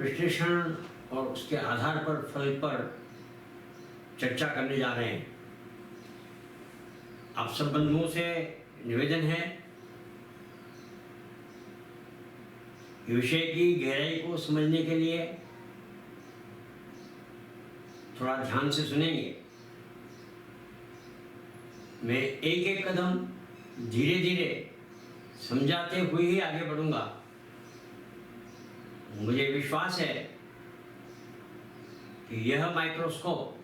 विश्लेषण और उसके आधार पर फल पर चर्चा करने जा रहे हैं। आप सब बंधुओं से निवेदन है कि विषय की गहराई को समझने के लिए थोड़ा ध्यान से सुनेंगे। मैं एक एक कदम धीरे धीरे समझाते हुए ही आगे बढ़ूंगा। मुझे विश्वास है कि यह माइक्रोस्कोप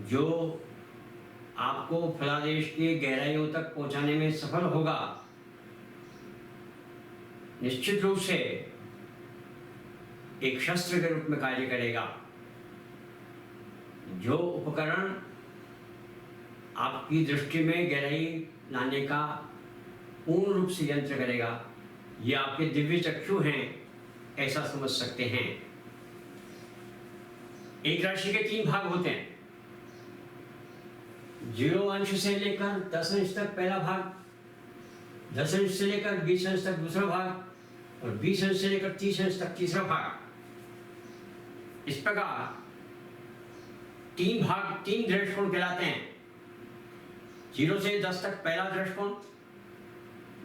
जो आपको फलादेश की गहराइयों तक पहुंचाने में सफल होगा, निश्चित रूप से एक शस्त्र के रूप में कार्य करेगा। जो उपकरण आपकी दृष्टि में गहराई लाने का पूर्ण रूप से यंत्र करेगा, ये आपके दिव्य चक्षु हैं, ऐसा समझ सकते हैं। एक राशि के 3 भाग होते हैं। 0 अंश से लेकर 10 अंश तक पहला भाग, 10 अंश से लेकर 20 अंश तक दूसरा भाग और 20 अंश से लेकर 30 अंश तक तीसरा भाग। इस प्रकार 3 भाग 3 दृष्टिकोण कहलाते हैं। 0 से 10 तक पहला दृष्टिकोण,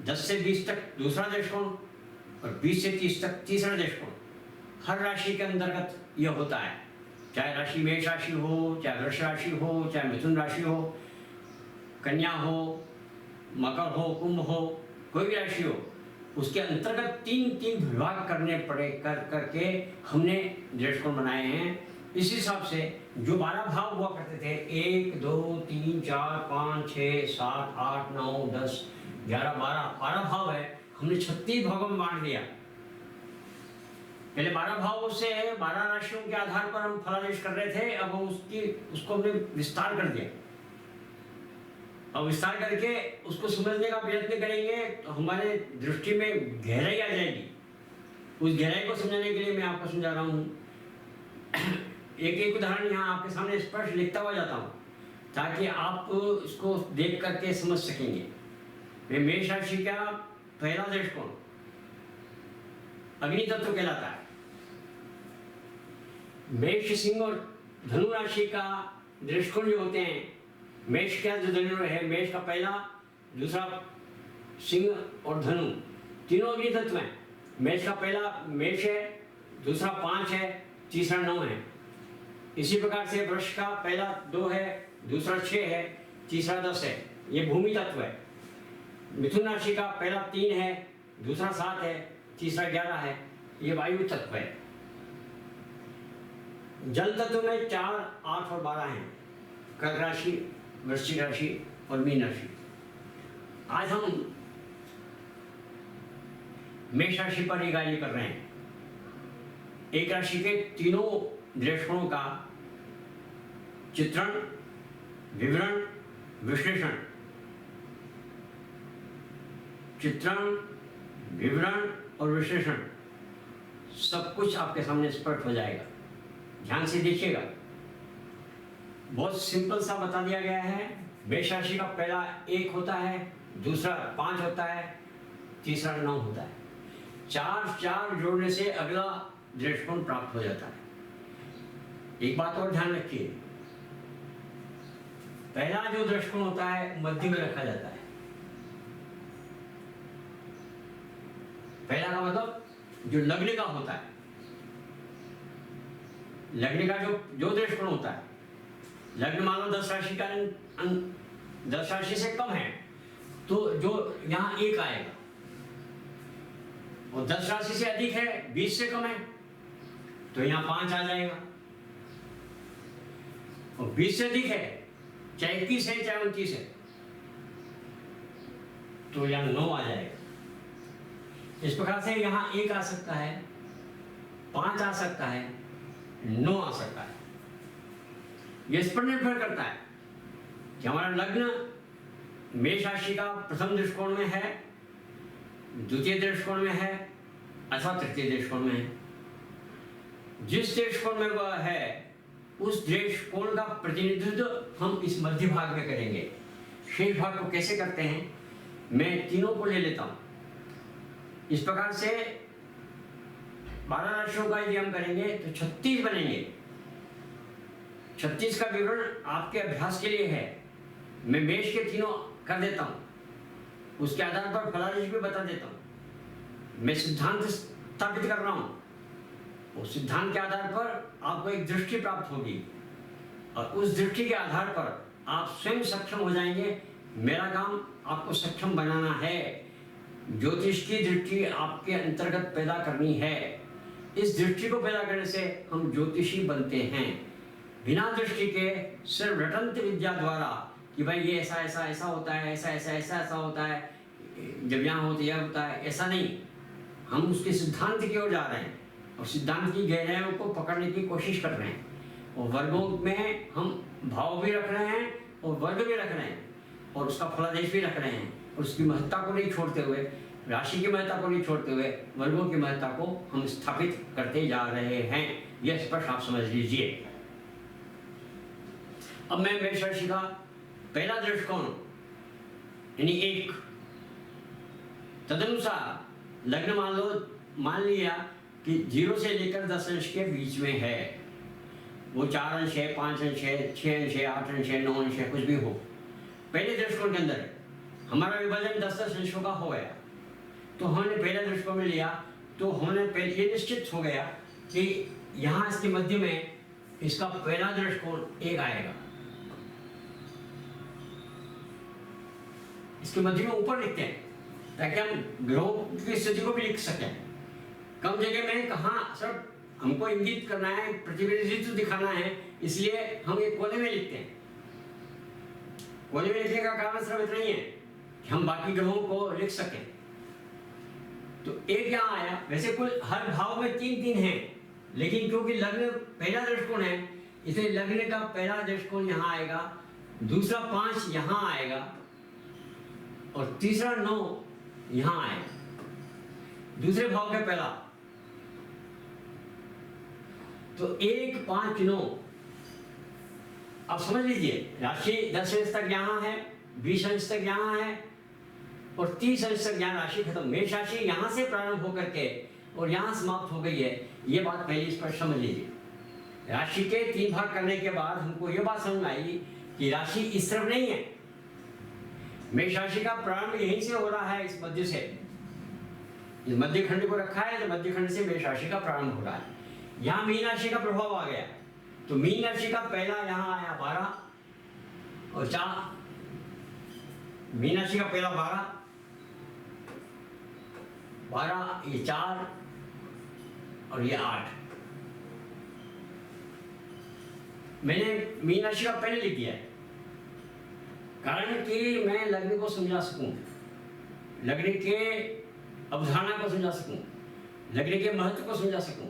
10 से 20 तक दूसरा दृष्टिकोण और 20 से 30 तक तीसरा दृष्टिकोण। हर राशि के अंतर्गत यह होता है, चाहे राशि मेष राशि हो, चाहे वृष राशि हो, चाहे मिथुन राशि हो, कन्या हो, मकर हो, कुंभ हो, कोई भी राशि हो, उसके अंतर्गत 3 विभाग करने पड़े करके हमने दृष्टिकोण बनाए हैं। इस हिसाब से जो 12 भाव हुआ करते थे, 1 2 3 4 5 6 7 8 9 10 11 12 भाव है, हमने 36 भागों में बांट दिया। पहले 12 भावों से 12 राशियों के आधार पर हम फलादेश कर रहे थे, अब उसको हमने विस्तार कर दिया। अब विस्तार करके उसको समझने का प्रयत्न करेंगे तो हमारे दृष्टि में गहराई आ जाएगी। उस गहराई को समझने के लिए मैं आपको समझा रहा हूँ। एक उदाहरण यहाँ आपके सामने स्पष्ट लिखता हुआ जाता हूँ ताकि आप इसको देख करके समझ सकेंगे। मैं मेष राशि का पहला दृष्टिकोण अग्नि तत्व कहलाता है। मेष, सिंह और धनु राशि का दृष्टिकोण जो होते हैं, मेष का जो धनु है, मेष का पहला, दूसरा सिंह और धनु तीनों अग्नि तत्व हैं। मेष का पहला मेष है, दूसरा 5 है, तीसरा 9 है। इसी प्रकार से वृष का पहला 2 है, दूसरा 6 है, तीसरा 10 है। ये भूमि तत्व है। मिथुन राशि का पहला 3 है, दूसरा 7 है, तीसरा 11 है। ये वायु तत्व है। जल तत्व में 4, 8 और 12 हैं। कर्क राशि, वृश्चिक राशि और मीन राशि। आज हम मेष राशि पर ही कार्य कर रहे हैं। एक राशि के तीनों दृष्टिकोणों का चित्रण, विवरण, विश्लेषण, और विश्लेषण सब कुछ आपके सामने स्पष्ट हो जाएगा। ध्यान से देखिएगा। बहुत सिंपल सा बता दिया गया है। मेष राशि का पहला 1 होता है, दूसरा 5 होता है, तीसरा 9 होता है। 4 जोड़ने से अगला दृष्टिकोण प्राप्त हो जाता है। एक बात और ध्यान रखिए, पहला जो दृष्टिकोण होता है मध्य में रखा जाता है। पहला का मतलब जो लग्न का होता है, लग्न का जो दृष्टिकोण होता है, लग्न मान लो 10 राशि का 10 राशि से कम है तो जो यहाँ 1 आएगा, और 10 राशि से अधिक है, 20 से कम है तो यहाँ 5 आ जाएगा, और 20 से अधिक है, चाहे 21 है चाहे 29 है, तो यहाँ 9 आ जाएगा। इस प्रकार से यहाँ 1 आ सकता है, 5 आ सकता है, 9 आ सकता है। यह इस पर निर्भर करता है कि हमारा लग्न मेष राशि का प्रथम दृष्टिकोण में है, द्वितीय दृष्टिकोण में है अथवा तृतीय दृष्टिकोण में है। जिस दृष्टिकोण में वह है उस दृष्टिकोण का प्रतिनिधित्व हम इस मध्य भाग में करेंगे। शेष भाग को कैसे करते हैं, मैं तीनों को ले लेता हूं। इस प्रकार से 12 राशियों का यदि हम करेंगे तो 36 बनेंगे। 36 का विवरण आपके अभ्यास के लिए है। मैं मेष के तीनों कर देता हूं, उसके आधार पर फलादेश भी बता देता हूं। मैं सिद्धांत स्थापित कर रहा हूं, उस सिद्धांत के आधार पर आपको एक दृष्टि प्राप्त होगी और उस दृष्टि के आधार पर आप स्वयं सक्षम हो जाएंगे। मेरा काम आपको सक्षम बनाना है, ज्योतिष की दृष्टि आपके अंतर्गत पैदा करनी है। इस दृष्टि को पैदा करने से हम ज्योतिषी बनते हैं। बिना दृष्टि के सिर्फ रटंत विद्या द्वारा कि भाई ये ऐसा ऐसा ऐसा होता है, ऐसा ऐसा ऐसा ऐसा होता है, जब यहाँ होता यह होता है, ऐसा नहीं। हम उसके सिद्धांत की ओर जा रहे हैं और सिद्धांत की गहराइयों को पकड़ने की कोशिश कर रहे हैं। और वर्गों में हम भाव भी रख रहे हैं और वर्ग भी रख रहे हैं और उसका फलादेश भी रख रहे हैं। और उसकी महत्ता को नहीं छोड़ते हुए, राशि की महत्ता को नहीं छोड़ते हुए, वर्गों की महत्ता को हम स्थापित करते जा रहे हैं। यह स्पष्ट आप समझ लीजिए। अब मैं मेष राशि का पहला दृष्टिकोण यानी 1, तदनुसार लग्न मान लिया कि 0 से लेकर 10 अंश के बीच में है। वो 4 अंश है, 5 अंश है, 6 अंश है, 8 अंश है, 9 अंश है, कुछ भी हो। पहले दृष्टिकोण के अंदर हमारा विभाजन 10-10 अंशों का हो गया, तो हमने पहले दृष्टिकोण में लिया तो हमने ये निश्चित हो गया कि यहाँ इसके मध्य में इसका पहला दृष्टिकोण 1 आएगा। इसके मध्य में ऊपर लिखते हैं ताकि हम ग्रहों की स्थिति को भी लिख सकें। कम जगह में कहाँ सिर्फ हमको इंगित करना है, प्रतिनिधित्व दिखाना है, इसलिए हम एक कोने में लिखते हैं। कोने में लिखने का कारण सिर्फ इतना ही है कि हम बाकी ग्रहों को लिख सकें। तो 1 यहाँ आया। वैसे कुल हर भाव में 3-3 हैं, लेकिन क्योंकि लग्न पहला दृष्टिकोण है इसलिए लग्न का पहला दृष्टिकोण यहाँ आएगा, दूसरा 5 यहाँ आएगा और तीसरा 9 यहाँ आएगा। दूसरे भाव का पहला तो 1, 5, 9। अब समझ लीजिए राशि 10 अंश तक यहाँ है, 20 अंश तक यहाँ है और 30 अंश तक यहाँ राशि खत्म। मेष राशि यहाँ से प्रारंभ होकर के और यहाँ समाप्त हो गई है। ये बात पहले स्पष्ट समझ लीजिए। राशि के 3 भाग करने के बाद हमको ये बात समझ आई कि राशि इस तरफ नहीं है। मेष राशि का प्रारंभ यहीं से हो रहा है, इस मध्य से। इस मध्य खंड को रखा है तो मध्य खंड से मेष राशि का प्रारंभ हो रहा है। यहाँ मीन राशि का प्रभाव आ गया तो मीन राशि का पहला यहाँ आया 12 और 4। मीन राशि का पहला 12, ये 4 और ये 8। मैंने मीन राशि का पहले लिख दिया है कारण कि मैं लग्न को समझा सकूं, लग्न के अवधारणा को समझा सकूं, लग्न के महत्व को समझा सकूं।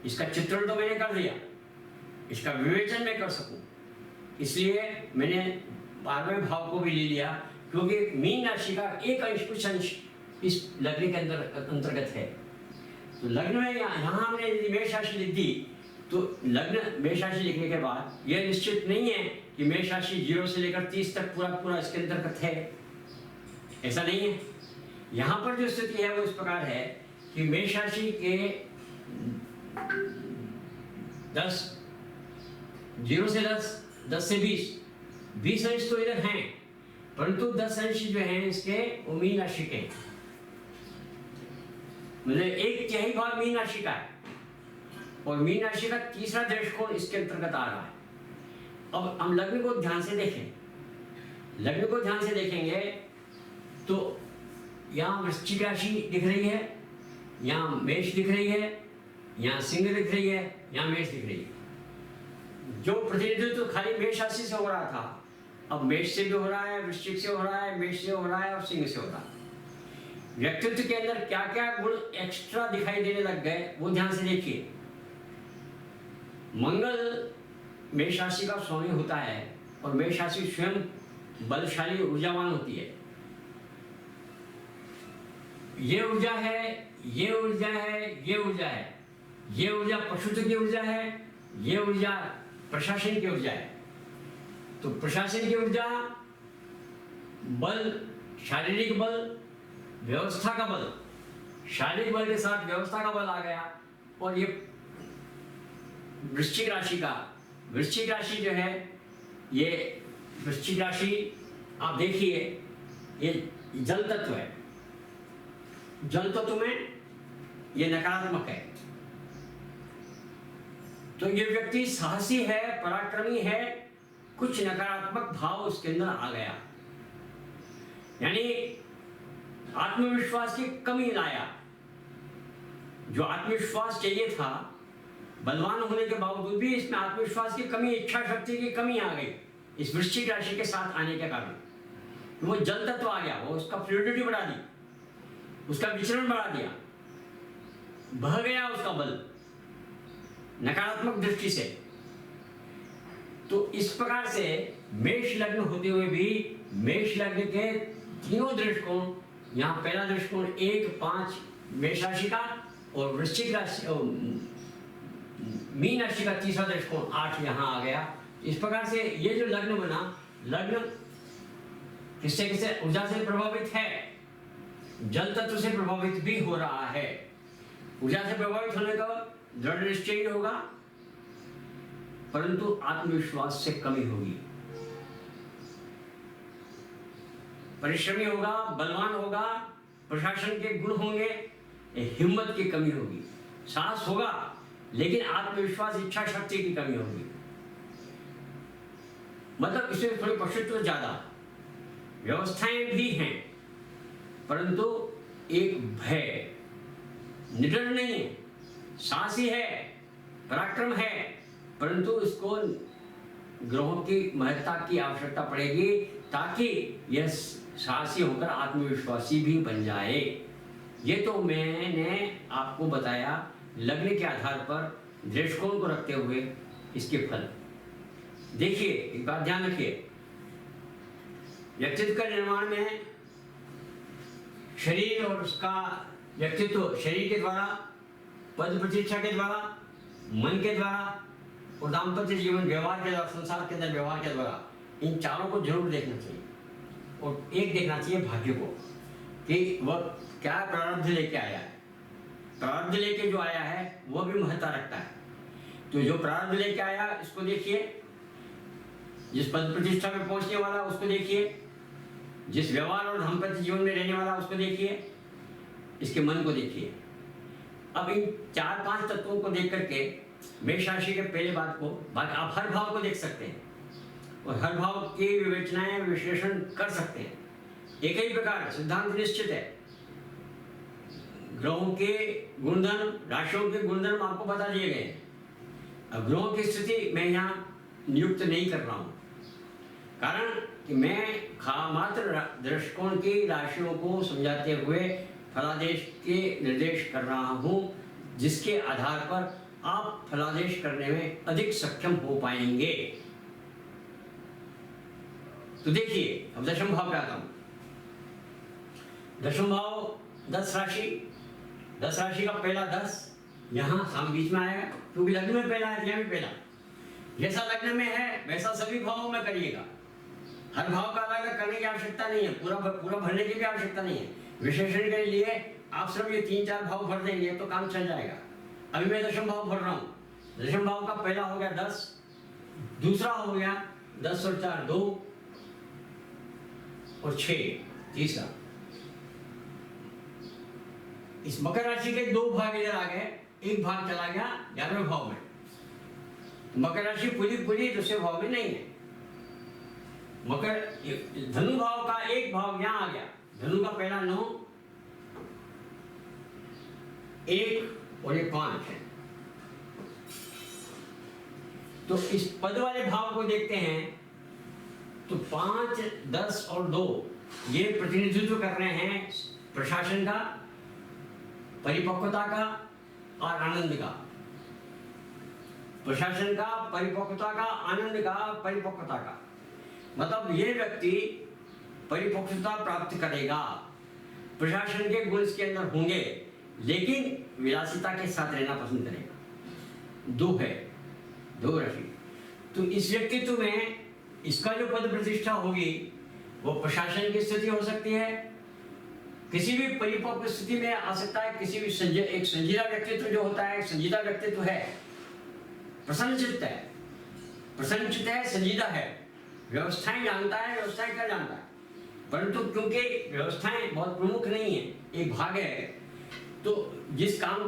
इसका चित्रण तो मैंने कर दिया, इसका विवेचन मैं कर सकूं, इसलिए मैंने 12वें भाव को भी ले लिया क्योंकि मीन राशि का एक अंश कुछ अंश इस लग्न के अंतर्गत है। तो लग्न में यहाँ हमने यदि मेष राशि लिख दी तो लग्न मेष राशि लिखने के बाद यह निश्चित नहीं है कि मेष राशि 0 से लेकर 30 तक पूरा इसके अंतर्गत है, ऐसा नहीं है। यहाँ पर जो स्थिति है वो इस प्रकार है कि मेष राशि के 0 से 10 से 20 अंश तो इधर हैं, परंतु 10 अंश जो हैं इसके वो मीन राशि के, मतलब 1/4 भाग मीन राशि का है और मीन राशि का तीसरा दृष्टिकोण इसके अंतर्गत आ रहा है। अब हम लग्न को ध्यान से देखें, लग्न को ध्यान से देखेंगे तो यहाँ वृश्चिक राशि दिख रही है, यहाँ मेष दिख रही है, यहाँ सिंह दिख रही है, यहाँ मेष दिख रही है। जो प्रतिनिधित्व खाली मेष राशि से हो रहा था अब मेष से भी हो रहा है, वृश्चिक से हो रहा है, मेष से हो रहा है और सिंह से हो रहा है। व्यक्तित्व के अंदर क्या क्या गुण एक्स्ट्रा दिखाई देने लग गए वो ध्यान से देखिए। मंगल मेष राशि का स्वामी होता है और मेष राशि स्वयं बलशाली ऊर्जावान होती है। ये ऊर्जा है, ये ऊर्जा है, ये ऊर्जा है, ये ऊर्जा पशुत्व की ऊर्जा है, ये ऊर्जा प्रशासन की ऊर्जा है। तो प्रशासन की ऊर्जा बल, शारीरिक बल, व्यवस्था का बल, शारीरिक बल के साथ व्यवस्था का बल आ गया और ये वृश्चिक राशि का, वृश्चिक राशि जो है, ये वृश्चिक राशि आप देखिए, ये जल तत्व है। जल तत्व में ये नकारात्मक है, तो ये व्यक्ति साहसी है, पराक्रमी है, कुछ नकारात्मक भाव उसके अंदर आ गया, यानी आत्मविश्वास की कमी लाया। जो आत्मविश्वास चाहिए था, बलवान होने के बावजूद भी इसमें आत्मविश्वास की कमी, इच्छा शक्ति की कमी आ गई इस वृश्चिक राशि के साथ आने के कारण। वो जल तत्व आ गया, वो उसका फ्लूइडिटी बढ़ा दी, उसका विचरण बढ़ा दिया, बह गया उसका बल नकारात्मक दृष्टि से। तो इस प्रकार से मेष लग्न होते हुए भी मेष लग्न के तीनों दृष्टिकोण, यहाँ पहला दृष्टिकोण 1, 5 मेष राशि का, और वृश्चिक राशि मीन राशि का तीसरा दृष्टिकोण 8 यहाँ आ गया। इस प्रकार से ये जो लग्न बना, लग्न किससे किससे ऊर्जा से प्रभावित है, जल तत्व से प्रभावित भी हो रहा है। ऊर्जा से प्रभावित होने का दृढ़ निश्चय होगा, परंतु आत्मविश्वास से कमी होगी, परिश्रमी होगा, बलवान होगा, प्रशासन के गुण होंगे, हिम्मत की कमी होगी, साहस होगा, लेकिन आत्मविश्वास, इच्छा शक्ति की कमी होगी। मतलब इसमें थोड़ी पशुत्व ज्यादा, व्यवस्थाएं भी हैं, परंतु एक भय, निडर नहीं है, साहसी है, पराक्रम है, परंतु इसको ग्रहों की महत्ता की आवश्यकता पड़ेगी ताकि यह साहसी होकर आत्मविश्वासी भी बन जाए। ये तो मैंने आपको बताया लग्न के आधार पर, दृष्टिकोण को रखते हुए इसके फल। देखिए, एक बात ध्यान रखिए, व्यक्तित्व का निर्माण में शरीर और उसका व्यक्तित्व, शरीर के द्वारा, पद प्रतिष्ठा के द्वारा, मन के द्वारा और दाम्पत्य जीवन व्यवहार के द्वारा, संसार के अंदर व्यवहार के द्वारा, इन चारों को जरूर देखना चाहिए। और एक देखना चाहिए भाग्य को कि वह क्या प्रारब्ध लेके आया है। प्रारब्ध लेके जो आया है वह भी महत्ता रखता है। तो जो प्रारब्ध लेके आया इसको देखिए, जिस पद प्रतिष्ठा में पहुंचने वाला उसको देखिए, जिस व्यवहार और दाम्पत्य जीवन में रहने वाला उसको देखिए, इसके मन को देखिए। अब इन 4-5 तत्वों को देख करके मेष राशि के पहले बात को, बाकी आप हर भाव को देख सकते हैं और हर भाव की विवेचनाएं, विश्लेषण कर सकते हैं। एक ही प्रकार सिद्धांत निश्चित है, ग्रहों के गुणधर्म, राशियों के गुणधर्म आपको बता दिए गए हैं। अब ग्रहों की स्थिति मैं यहाँ नियुक्त नहीं कर रहा हूँ, कारण कि मैं मात्र दृष्टिकोण की राशियों को समझाते हुए फलादेश के निर्देश कर रहा हूँ, जिसके आधार पर आप फलादेश करने में अधिक सक्षम हो पाएंगे। तो देखिए, अब दशम भाव पे आता हूँ। दशम भाव 10 राशि, 10 राशि का पहला 10 यहाँ साम बीच में आएगा, क्योंकि लग्न में पहला है, यहाँ भी पहला। जैसा लग्न में है वैसा सभी भावों में करिएगा। हर भाव का अलग करने की आवश्यकता नहीं है, पूरा भरने की भी आवश्यकता नहीं है। विशेषण के लिए आप सिर्फ ये 3-4 भाव भर देंगे तो काम चल जाएगा। अभी मैं दशम भाव भर रहा हूँ। दशम भाव का पहला हो गया 10, दूसरा हो गया 10 और 4 2 और 6, तीसरा। इस मकर राशि के 2 भाग इधर आ गए, एक भाग चला गया 11वें भाव में। मकर राशि पूरी दूसरे भाव में नहीं है। मकर धनु भाव का एक भाव यहां आ गया, धनु का पहला 9, 1 और 5 है। तो इस पद वाले भाव को देखते हैं तो 5, 10 और 2 ये प्रतिनिधित्व कर रहे हैं प्रशासन का, परिपक्वता का और आनंद का। प्रशासन का, परिपक्वता का, आनंद का, परिपक्वता का। मतलब ये व्यक्ति परिपक्वता प्राप्त करेगा, प्रशासन के गुण इसके अंदर होंगे, लेकिन विलासिता के साथ रहना पसंद करेगा। 2 है, 2 राशि। तो इस व्यक्तित्व में इसका जो पद प्रतिष्ठा होगी वो प्रशासन की स्थिति हो सकती है, किसी भी परिपक्व स्थिति में आ सकता है। किसी भी एक संजीदा व्यक्तित्व जो होता है, संजीदा व्यक्तित्व है, प्रसन्न चित्त है, संजीदा है, व्यवस्थाएं जानता है, व्यवस्थाएं कर जानता है, परंतु क्योंकि व्यवस्थाएं बहुत प्रमुख नहीं है, एक भाग है, तो जिस काम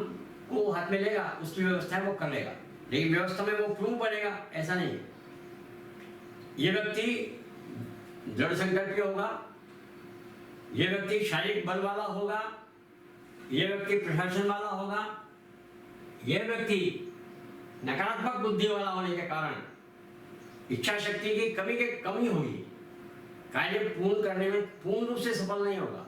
को हाथ में लेगा उसकी व्यवस्था वो कर लेगा, लेकिन व्यवस्था में वो प्रमुख बनेगा ऐसा नहीं है। ये व्यक्ति दृढ़ संकल्पी होगा, ये व्यक्ति शारीरिक बल वाला होगा, ये व्यक्ति प्रशासन वाला होगा, यह व्यक्ति नकारात्मक बुद्धि वाला होने के कारण इच्छा शक्ति की कमी होगी, कार्य पूर्ण करने में पूर्ण रूप से सफल नहीं होगा।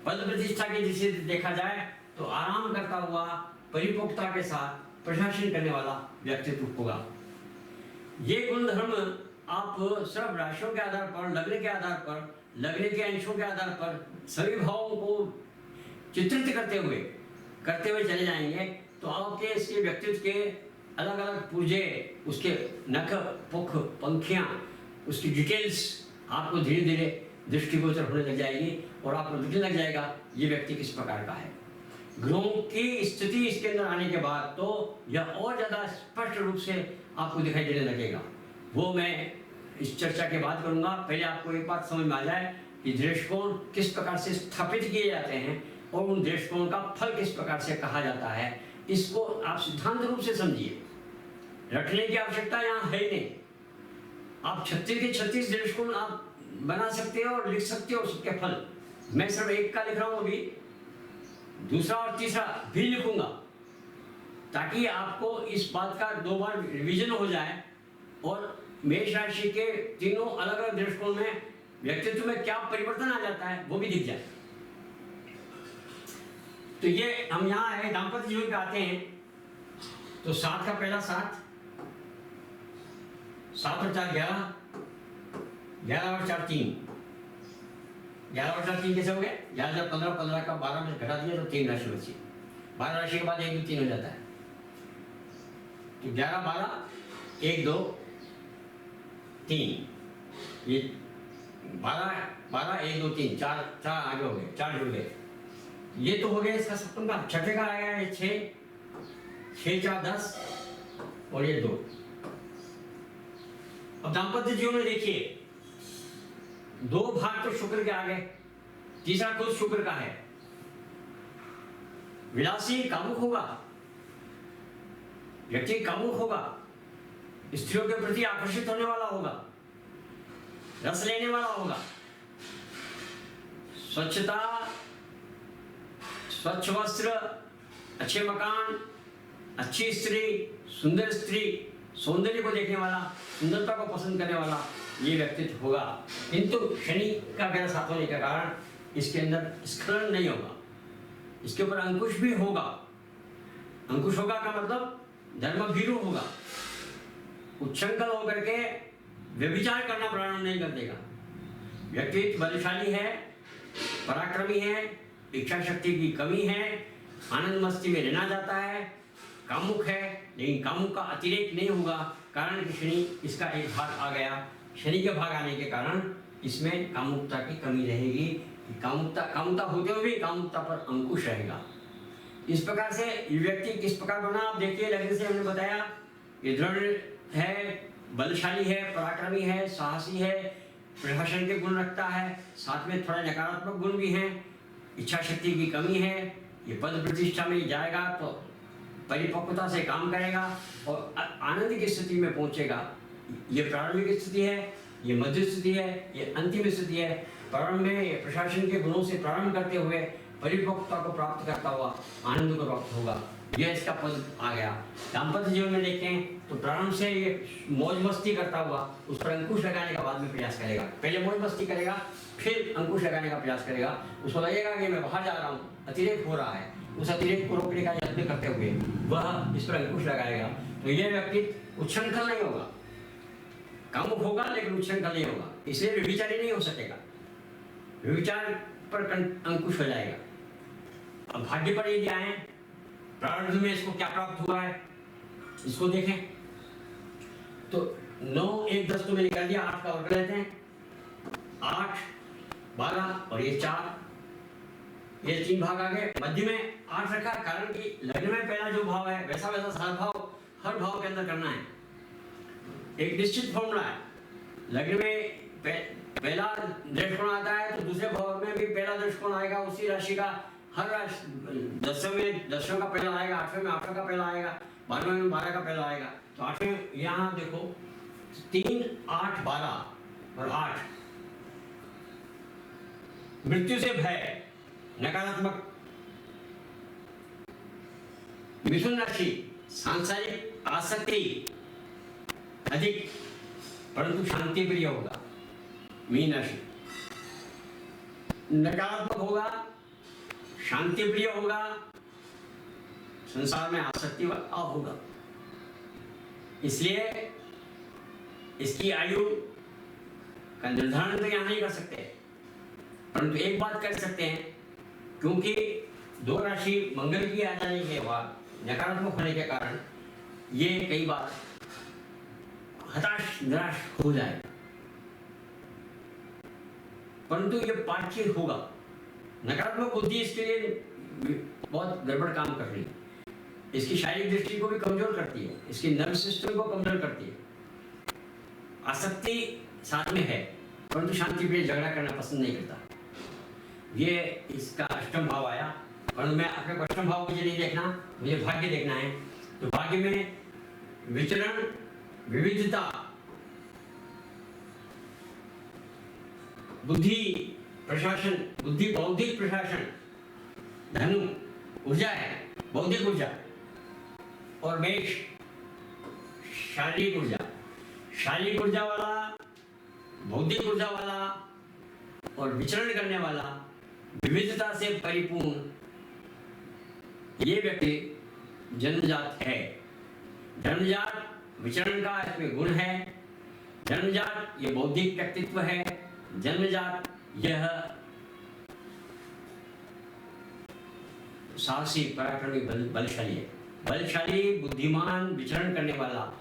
पद प्रतिष्ठा की दृष्टि से देखा जाए तो आराम करता हुआ परिपक्वता के साथ प्रशासन करने वाला व्यक्तित्व होगा। ये गुण धर्म आप सब राशियों के आधार पर, लग्न के आधार पर, लग्न के अंशों के आधार पर सभी भावों को चित्रित करते हुए चले जाएंगे तो आपके इसके व्यक्तित्व के अलग अलग पुर्जे, उसके नख, पुख, पंखियां, उसकी डिटेल्स आपको धीरे धीरे दृष्टिगोचर होने लग जाएगी और आपको दिखने लग जाएगा ये व्यक्ति किस प्रकार का है। ग्रहों की स्थिति इसके अंदर आने के बाद तो यह और ज्यादा स्पष्ट रूप से आपको दिखाई देने लगेगा। वो मैं इस चर्चा के बाद करूंगा। पहले आपको एक बात समझ में आ जाए कि दृष्टिकोण किस प्रकार से स्थापित किए जाते हैं और उन दृष्टिकोण का फल किस प्रकार से कहा जाता है, इसको आप सिद्धांत रूप से समझिए। रखने की आवश्यकता यहाँ है ही नहीं। आप 36 के 36 दृष्टिकोण आप बना सकते हो और लिख सकते हो उसके फल। मैं सिर्फ एक का लिख रहा हूँ, अभी दूसरा और तीसरा भी लिखूंगा ताकि आपको इस बात का 2 बार रिवीजन हो जाए और मेष राशि के तीनों अलग अलग दृष्टिकोण में व्यक्तित्व में क्या परिवर्तन आ जाता है वो भी दिख जाए। तो ये हम यहाँ है दाम्पत्य जीवन पे आते हैं। तो 7 का पहला 7 और 4 11, 11 और 4 3, 11 और 4 3 कैसे हो गए? 11 जब 15, 15 का 12 में घटा दिया तो 3 राशि बची। 12 राशि के बाद 1 2 3 हो जाता है। तो 11 12 1 2 3, ये 12 12 1 2 3 4 आगे हो गए, 4 जुड़ गए। ये तो हो गया इसका सप्तम का। छठे का आया है 6 6 4 10 और ये 2। अब दाम्पत्य जीवन में देखिए 2 भाग तो शुक्र के आ गए, तीसरा खुद शुक्र का है। विलासी कामुक होगा, व्यक्ति कामुक होगा, स्त्रियों के प्रति आकर्षित होने वाला होगा, रस लेने वाला होगा, स्वच्छता, स्वच्छ वस्त्र, अच्छे मकान, अच्छी स्त्री, सुंदर स्त्री, सौंदर्य को देखने वाला, सुंदरता को पसंद करने वाला ये व्यक्तित्व होगा। किंतु शनि का ग्रह साथ होने के कारण इसके अंदर स्खलन नहीं होगा, इसके ऊपर अंकुश भी होगा। अंकुश होगा का मतलब धर्म भीरू होगा, उच्छृंखल होकर के व्यभिचार करना प्रारंभ नहीं कर देगा। व्यक्तित्व बलशाली है, पराक्रमी है, इच्छा शक्ति की कमी है, आनंद मस्ती में रहना जाता है, कामुक है, लेकिन कामुक का अतिरेक नहीं होगा। कारण कि शनि इसका एक भाग आ गया, शनि के भाग आने के कारण इसमें कामुकता की कमी रहेगी। कामुकता होते हुए भी कामुकता पर अंकुश रहेगा। इस प्रकार से ये व्यक्ति किस प्रकार बना आप देखिए। लग्न से हमने बताया ये दृढ़ है, बलशाली है, पराक्रमी है, साहसी है, प्रशासन के गुण रखता है, साथ में थोड़ा नकारात्मक गुण भी हैं, इच्छा शक्ति की कमी है। ये पद प्रतिष्ठा में जाएगा तो परिपक्वता से काम करेगा और आनंद की स्थिति में पहुंचेगा। ये प्रारंभिक स्थिति है, ये मध्य स्थिति है, ये अंतिम स्थिति है। प्रारंभ में ये प्रशासन के गुणों से प्रारंभ करते हुए परिपक्वता को प्राप्त करता हुआ आनंद को प्राप्त होगा। यह इसका पद आ गया। दाम्पत्य जीवन में देखें तो प्रारंभ से ये मौज मस्ती करता हुआ उस पर अंकुश लगाने का बाद में प्रयास करेगा। पहले मौज मस्ती करेगा, फिर अंकुश लगाने का प्रयास करेगा। उसको लगेगा कि मैं बाहर जा रहा हूँ, अतिरेक हो रहा है, उस अतिरेक को रोकने का यत्न करते हुए वह इस पर अंकुश लगाएगा। तो यह व्यक्ति उच्छृंखल नहीं होगा, कामुक होगा लेकिन उच्छृंखल नहीं होगा, इसलिए व्यभिचारी नहीं हो सकेगा। व्यभिचार पर अंकुश हो जाएगा। अब भाग्य पर यदि आए, प्रारंभ में इसको क्या प्राप्त हुआ है इसको देखें तो 9 1 10 तो मैंने कर दिया, 8 का वर्ग लेते हैं, 8 12 और ये 4 ये 3 भाग आ गए। मध्य में 8 रखा, कारण कि लग्न में पहला जो भाव है वैसा वैसा सात भाव हर भाव के अंदर करना है। एक निश्चित फॉर्मूला है। लग्न में पहला दृष्टिकोण आता है तो दूसरे भाव में भी पहला दृष्टिकोण आएगा उसी राशि का। हर राशि 10वें में 10वें का पहला आएगा, 8वें में 8वें का पहला आएगा, 12वें में 12 का पहला आएगा। तो 8वें यहाँ देखो 3, 8, 12 और 8 मृत्यु से भय नकारात्मक। मिथुन राशि सांसारिक आसक्ति अधिक परंतु शांति प्रिय होगा। मीन राशि नकारात्मक होगा, शांति प्रिय होगा, संसार में आसक्ति वाला होगा। इसलिए इसकी आयु का निर्धारण तो यहां नहीं कर सकते, परंतु एक बात कर सकते हैं, क्योंकि 2 राशि मंगल की आ जाने के बाद नकारात्मक होने के कारण ये कई बार हताश निराश हो जाए, परंतु ये पाठ्य होगा। नकारात्मक बुद्धि इसके लिए बहुत गड़बड़ काम कर रही है। इसकी शारीरिक दृष्टि को भी कमजोर करती है, इसकी नर्व सिस्टम को कमजोर करती है। आसक्ति साथ में है, परंतु शांति प्रिय, झगड़ा करना पसंद नहीं करता। ये इसका अष्टम भाव आया, परंतु मैं अपने अष्टम भाव मुझे नहीं देखना, मुझे भाग्य देखना है। तो भाग्य में विचरण, विविधता, बुद्धि प्रशासन, बुद्धि बौद्धिक प्रशासन, धनु ऊर्जा है, बौद्धिक ऊर्जा, और मेष शारीरिक ऊर्जा। शारीरिक ऊर्जा वाला, बौद्धिक ऊर्जा वाला और विचरण करने वाला, विविधता से परिपूर्ण ये व्यक्ति जन्मजात है। जन्मजात विचरण का इसमें गुण है, जन्मजात ये बौद्धिक व्यक्तित्व है, जन्मजात यह साहसी पराक्रमी बलशाली है। बलशाली, बुद्धिमान, विचरण करने वाला,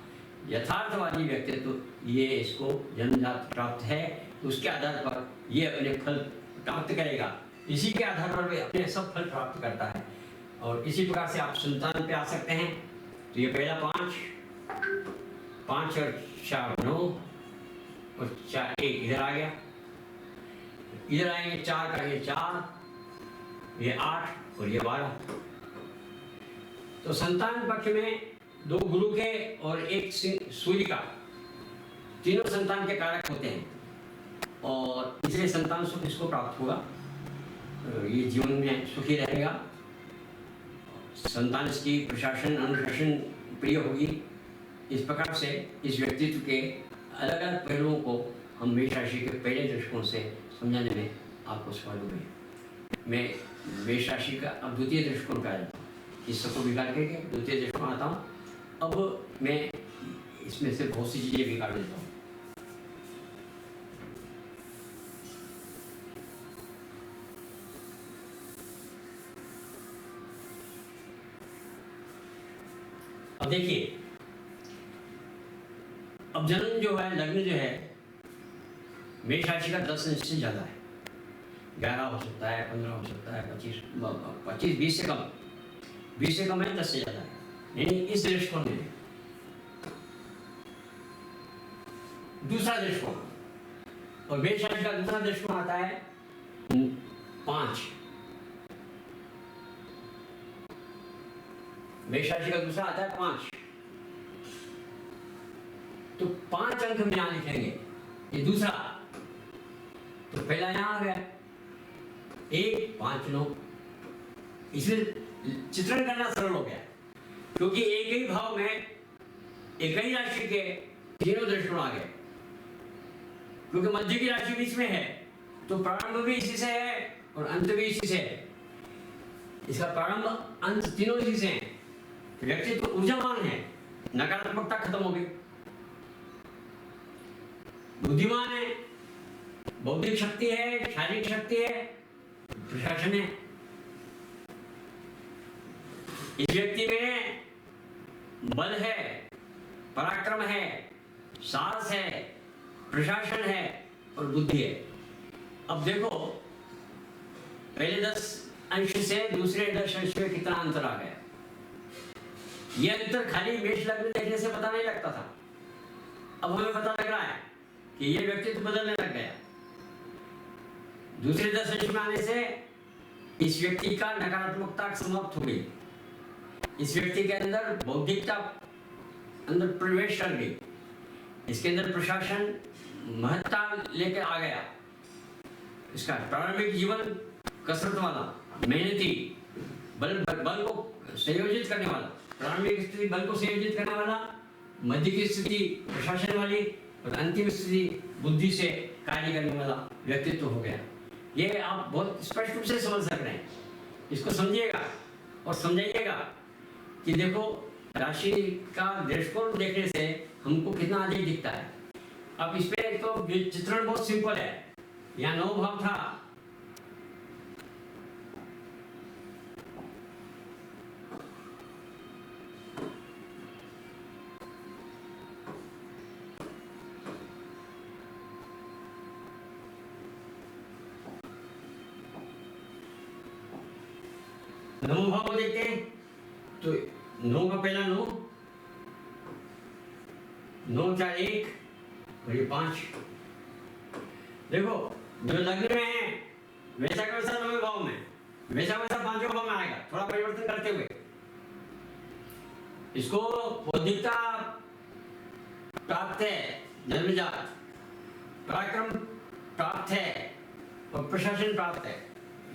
यथार्थवादी व्यक्तित्व ये इसको जन्मजात प्राप्त है। उसके आधार पर ये अपने फल प्राप्त करेगा, इसी के आधार पर वे अपने सब फल प्राप्त करता है। और इसी प्रकार से आप संतान पे आ सकते हैं। तो ये पहला 5 और 4 9 और 4 1 इधर आ गया, इधर आएंगे 4 का ये 4, ये 8 और ये 12। तो संतान पक्ष में 2 गुरु के और 1 सूर्य का, तीनों संतान के कारक होते हैं, और इसलिए संतान सुख इसको प्राप्त होगा। ये जीवन में सुखी रहेगा। संतान इसकी प्रशासन, अनुशासन प्रिय होगी। इस प्रकार से इस व्यक्तित्व के अलग अलग पहलुओं को हम मेष राशि के पहले दृष्टिकोण से समझाने में आपको सफल हुए। मैं मेष राशि का अब द्वितीय दृष्टिकोण का इस सबको बिगाड़ करके द्वितीय दृष्टिकोण आता हूँ। अब मैं इसमें से बहुत सी चीज़ें बिगाड़ देता हूँ। अब देखिए, अब जन्म जो है, लग्न जो है मेष राशि का 10 से ज्यादा है, 11 हो सकता है, 15 हो सकता है, 25, 20 से कम, 20 से कम है, 10 से ज्यादा है, यानी इस दृष्टिकोण में। दूसरा दृष्टिकोण, और मेष राशि का दूसरा दृष्टिकोण आता है 5। मेष राशि का दूसरा आता है 5। तो 5 अंक में यहां लिखेंगे, ये दूसरा। तो पहला यहां आ गया 1 5 9। इसमें चित्रण करना सरल हो गया, क्योंकि एक ही भाव में एक ही राशि के तीनों दृष्टिकोण आ गए। क्योंकि मध्य की राशि बीच में है, तो प्रारंभ भी इसी से है और अंत भी इसी से है। इसका प्रारंभ अंत तीनों इसी से है। व्यक्तित्व ऊर्जावान है, नकारात्मकता खत्म हो गई, बुद्धिमान है, बौद्धिक शक्ति है, शारीरिक शक्ति है, प्रशासन है। इस व्यक्ति में बल है, पराक्रम है, साहस है, प्रशासन है और बुद्धि है। अब देखो, पहले 10 अंश से दूसरे दश अंश में कितना अंतर आ गया। यह अंतर खाली मेष लग्न देखने से पता नहीं लगता था, अब हमें पता लग रहा है कि यह व्यक्तित्व बदलने लग गया। दूसरे दश अंश में आने से इस व्यक्ति का नकारात्मकता समाप्त हो गई, इस व्यक्ति के अंदर बौद्धिकता अंदर प्रवेश कर गई, इसके अंदर प्रशासन महत्ता लेकर आ गया। इसका प्रारंभिक जीवन कसरत वाला, मेहनती, बल को संयोजित करने वाला, प्रारंभिक स्थिति बल को संयोजित करने वाला, मध्य की स्थिति प्रशासन वाली और अंतिम स्थिति बुद्धि से कार्य करने वाला व्यक्तित्व हो गया। ये आप बहुत स्पष्ट रूप से समझ सक रहे हैं। इसको समझिएगा और समझाइएगा कि देखो राशि का दृष्टिकोण देखने से हमको कितना अधिक दिखता है। अब इस पे एक तो चित्रण बहुत सिंपल है। यहाँ 9 भाव था, नौ भाव को देखते हैं तो 9 का पहला 9, 9 4 1 और ये 5। देखो जो लग्न में है वैसा का वैसा 9वें भाव में, वैसा वैसा 5वें भाव में आएगा, थोड़ा परिवर्तन करते हुए। इसको बौद्धिकता प्राप्त है, जन्मजात पराक्रम प्राप्त है और प्रशासन प्राप्त है।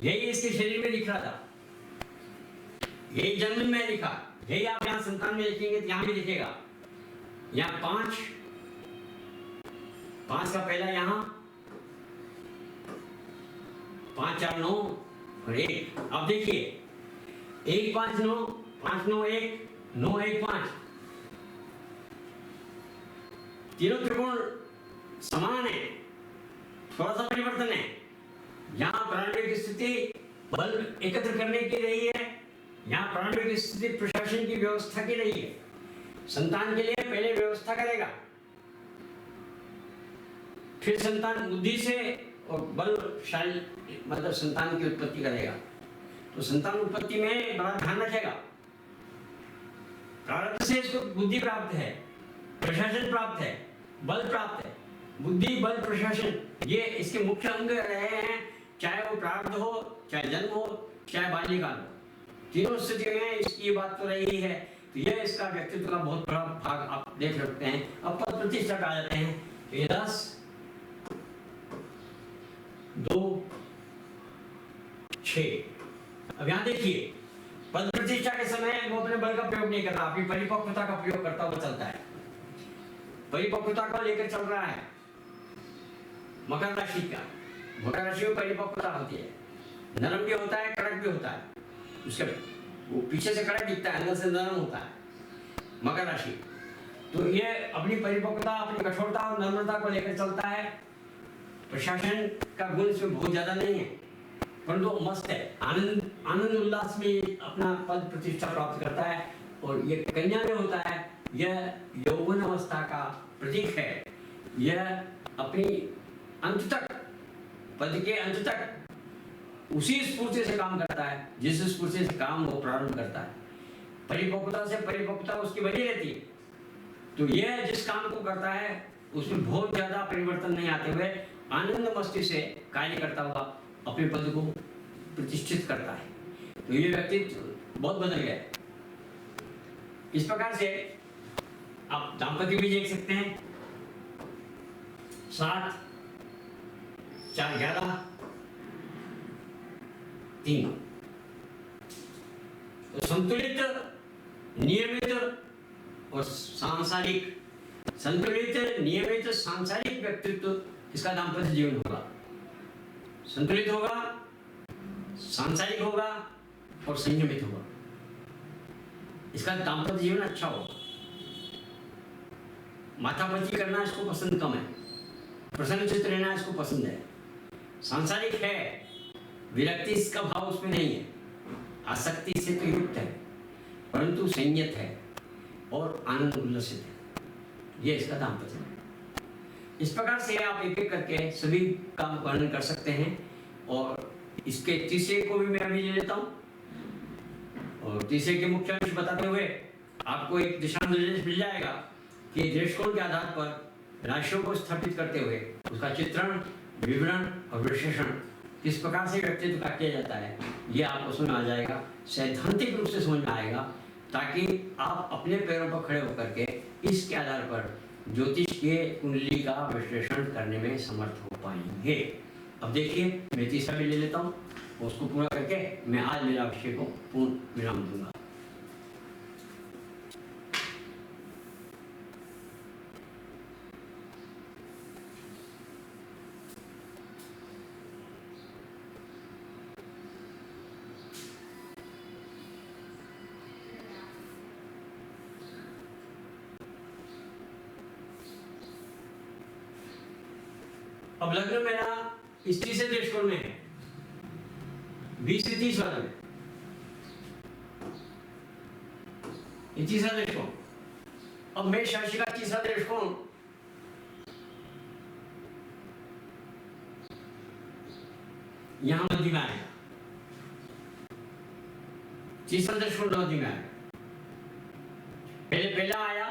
यही इसके शरीर में दिख रहा था, यही जन्म में लिखा, यही आप यहाँ संतान में लिखेंगे तो यहाँ भी लिखेगा। यहाँ 5 का पहला यहाँ 5 4 9 और 1। आप देखिए 1 5 9 5 9 1 9 1 5, तीनों त्रिकोण समान है, थोड़ा सा परिवर्तन है। यहाँ प्रारंभिक स्थिति बल एकत्र करने की रही है, यहाँ प्रारंभिक स्थिति प्रशासन की व्यवस्था की रही है। संतान के लिए पहले व्यवस्था करेगा, फिर संतान बुद्धि से और बलशाली मतलब संतान की उत्पत्ति करेगा। तो संतान उत्पत्ति में बड़ा ध्यान रखेगा। प्रारब्ध से इसको बुद्धि प्राप्त है, प्रशासन प्राप्त है, बल प्राप्त है। बुद्धि बल प्रशासन ये इसके मुख्य अंग रहे हैं, चाहे वो प्रारब्ध हो, चाहे जन्म हो, चाहे बाल्यकाल हो। तीनों स्थिति में इसकी बात तो रही है। तो यह इसका व्यक्तित्व का बहुत बड़ा भाग आप देख सकते हैं। अब पद प्रतिष्ठा आ जाते हैं। ये 10 2 6। अब यहाँ देखिए पद प्रतिष्ठा के समय वो अपने बल का प्रयोग नहीं कर रहा, अपनी परिपक्वता का प्रयोग करता हुआ चलता है। परिपक्वता को लेकर चल रहा है। मकर राशि का, मकर राशि में परिपक्वता होती है, नरम भी होता है, कड़क भी होता है। उसके वो पीछे से कड़क दिखता है, अंदर से नरम होता है मकर राशि। तो ये अपनी परिपक्वता, अपनी कठोरता और नम्रता को लेकर चलता है। प्रशासन का गुण इसमें बहुत ज्यादा नहीं है, परंतु मस्त है, आनंद उल्लास में अपना पद प्रतिष्ठा प्राप्त करता है। और ये कन्या में होता है, यह यौवन अवस्था का प्रतीक है। यह अपनी अंत तक, पद के अंत तक उसी स्फूर्ति से काम करता है जिस स्फूर्ति से काम वो प्रारंभ करता है। परिपक्वता से परिपक्वता उसकी बनी रहती है। तो यह जिस काम को करता है उसमें बहुत ज्यादा परिवर्तन नहीं आते हुए आनंद मस्ती से कार्य करता हुआ अपने पद को प्रतिष्ठित करता है। तो ये व्यक्तित्व बहुत बदल गया। इस प्रकार से आप दाम्पत्य भी देख सकते हैं। 7 4 11 3। तो संतुलित, नियमित और सांसारिक, संतुलित नियमित सांसारिक व्यक्तित्व इसका दाम्पत्य जीवन होगा। संतुलित होगा, सांसारिक होगा और संयमित होगा। इसका दाम्पत्य जीवन अच्छा होगा। माथापच्ची करना इसको पसंद कम है, प्रसन्नचित्त रहना इसको पसंद है। सांसारिक है, विरक्ति इसका भाव उसमें नहीं है, आसक्ति से तो युक्त है, परंतु संयत है और आनंद उल्लसित है। यह इसका दाम्पत्य है। इस प्रकार से आप एक एक करके सभी का वर्णन कर सकते हैं और इसके तीसरे को भी मैं अभी ले लेता हूँ, और तीसरे के मुख्य अंश बताते हुए आपको एक दिशा निर्देश मिल जाएगा कि दृष्टिकोण के आधार पर राशियों को स्थापित करते हुए उसका चित्रण, विवरण और विश्लेषण किस प्रकार से व्यक्तित्व का किया जाता है, ये आपको समझ में आ जाएगा, सैद्धांतिक रूप से समझ में आएगा, ताकि आप अपने पैरों पर खड़े होकर के इसके आधार पर ज्योतिष के कुंडली का विश्लेषण करने में समर्थ हो पाएंगे। अब देखिए, मैं तीसरा भी ले लेता हूँ, उसको पूरा करके मैं आज मेरा विषय को पूर्ण विराम दूंगा। अब लग्न मेरा इस तीसरे दृष्टिकोण में है, 20 से 30 वाला में, ये तीसरा दृष्टिकोण। अब मेष राशि का तीसरा दृष्टिकोण यहां मध्य में आएगा, तीसरा दृष्टिकोण मध्य में आएगा। पहला आया,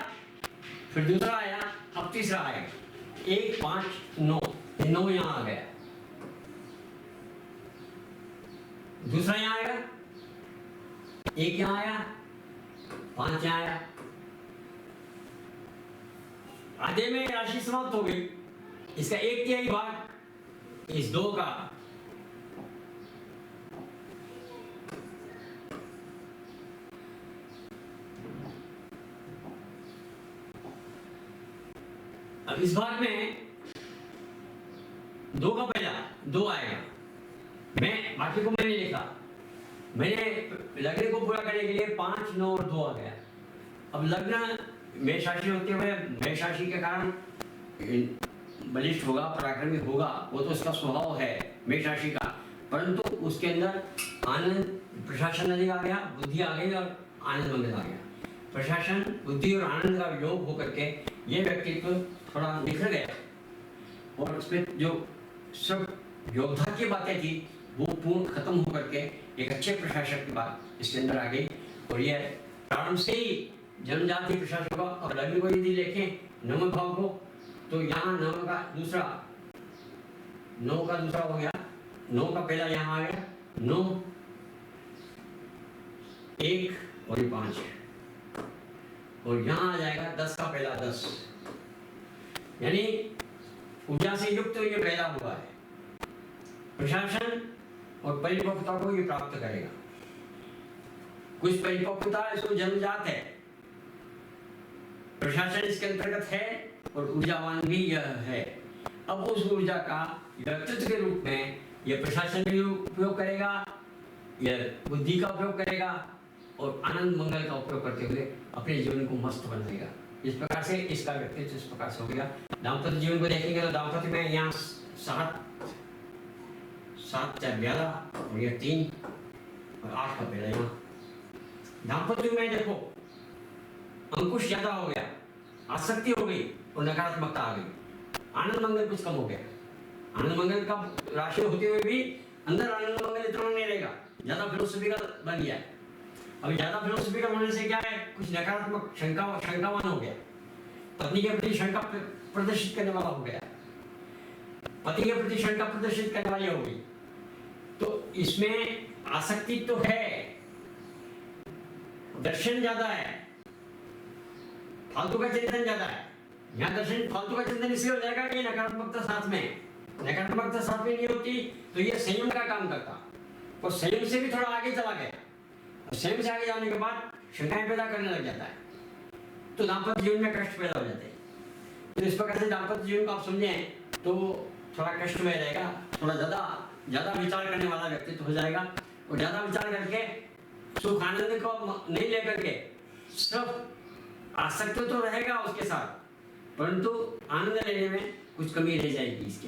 फिर दूसरा आया, अब तीसरा आएगा। 1, 5, 9, 9 यहां आ गया, दूसरा यहां आएगा, 1 यहां आया, 5 यहां आया, आधे में राशि समाप्त हो गई। इसका 1/3 भाग इस 2 का, अब इस भाग में 2 का पहला 2 आएगा। मैं बाकी को मैंने लिखा, मैंने लग्न को पूरा करने के लिए 5, 9 और 2 आ गया। अब लग्न मेष राशि होते हुए मेष राशि के कारण बलिष्ठ होगा, पराक्रमी होगा, वो तो उसका स्वभाव है मेष राशि का, परंतु उसके अंदर आनंद, प्रशासन अधिक आ गया, बुद्धि आ गई और आनंद मंगल आ गया। प्रशासन, बुद्धि और आनंद का योग होकर के ये व्यक्तित्व थोड़ा निखर गया, और उसमें जो सब योद्धा की बातें थी वो पूर्ण खत्म होकर के एक अच्छे प्रशासक की बात इसके अंदर आ गई। और ये प्रारंभ से ही जनजाति प्रशासक का, और लग्न को यदि देखें नवम भाव को, तो यहाँ 9 का दूसरा हो गया, 9 का पहला यहाँ आ गया, 9, 1 और 5, और यहाँ आ जाएगा 10 का पहला 10, यानी ऊर्जा से युक्त ये पैदा हुआ है। प्रशासन और परिपक्वता को ये प्राप्त करेगा। कुछ परिपक्वता इसको जन्मजात है, प्रशासन इसके अंतर्गत है, और ऊर्जावान भी यह है। अब उस ऊर्जा का व्यक्तित्व के रूप में यह प्रशासन भी उपयोग करेगा, यह बुद्धि का उपयोग करेगा, और आनंद मंगल का उपयोग करते हुए अपने जीवन को मस्त बनाएगा। इस प्रकार से इसका व्यक्तित्व इस प्रकार से हो गया। दाम्पत्य जीवन को देखेंगे तो दाम्पत्य में यहाँ 7, 4, 11 और यह 3 और 8 का पहला यहाँ। दाम्पत्य में देखो अंकुश ज्यादा हो गया, आसक्ति हो गई और नकारात्मकता आ गई। आनंद मंगल कुछ कम हो गया। आनंद मंगल का राशि होते हुए भी अंदर आनंद मंगल इतना नहीं रहेगा, ज्यादा फिलोसफिकल बन गया। अभी ज्यादा फिलोसफिकल होने से क्या है, कुछ नकारात्मक शंकावान हो गया, पत्नी के प्रति शंका प्रदर्शित करने वाला हो गया, पति के प्रति शंका प्रदर्शित करने वाली हो गई। तो इसमें आसक्ति तो है, दर्शन ज्यादा है, फालतू का चिंतन ज्यादा है। यहाँ दर्शन फालतू का चिंतन इसलिए हो जाएगा कि नकारात्मकता साथ में, नकारात्मकता साथ में नहीं होती तो ये संयम का काम करता, और संयम से भी थोड़ा आगे चला गया, और संयम से आगे जाने के बाद शंकाएं पैदा करने लग जाता है, तो दाम्पत्य जीवन में कष्ट पैदा हो जाते हैं। तो इस प्रकार से दाम्पत्य जीवन को आप समझें तो थोड़ा कष्ट में रहेगा, थोड़ा ज्यादा विचार करने वाला व्यक्तित्व हो जाएगा, और ज्यादा विचार करके सुख आनंद को नहीं लेकर के सब आसक्त तो रहेगा उसके साथ, परंतु आनंद लेने में कुछ कमी रह जाएगी इसके।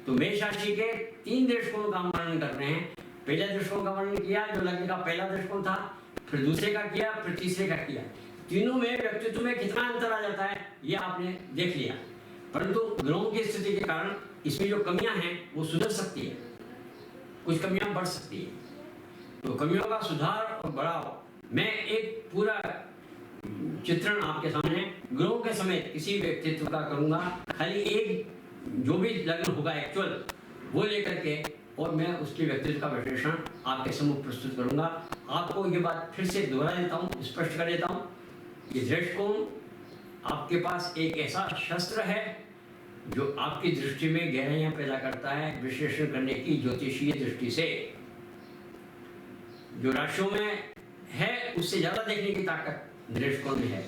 तो मेष राशि के 3 दृष्टिकोणों का वर्णन कर रहे हैं। पहले दृष्टिकोण का वर्णन किया जो लग्न का पहला दृष्टिकोण था, फिर दूसरे का किया, फिर तीसरे का किया। तीनों में व्यक्तित्व में कितना अंतर आ जाता है ये आपने देख लिया, परंतु ग्रहों की स्थिति के कारण इसमें जो कमियां हैं वो सुधर सकती है। कुछ कमियां बढ़ सकती हैं। तो कमियों का सुधार और बढ़ाव मैं एक पूरा चित्रण आपके सामने ग्रहों के समेत किसी व्यक्तित्व का करूंगा, खाली एक जो भी लग्न होगा एक्चुअल वो लेकर के, और मैं उसके व्यक्तित्व का विश्लेषण आपके सम्मुख प्रस्तुत करूंगा। आपको ये बात फिर से दोहरा देता हूँ, स्पष्ट कर देता हूँ, ये दृष्टिकोण आपके पास एक ऐसा शस्त्र है जो आपकी दृष्टि में गहराइयां पैदा करता है विश्लेषण करने की ज्योतिषीय दृष्टि से। जो राशियों में है उससे ज्यादा देखने की ताकत दृष्टिकोण में है।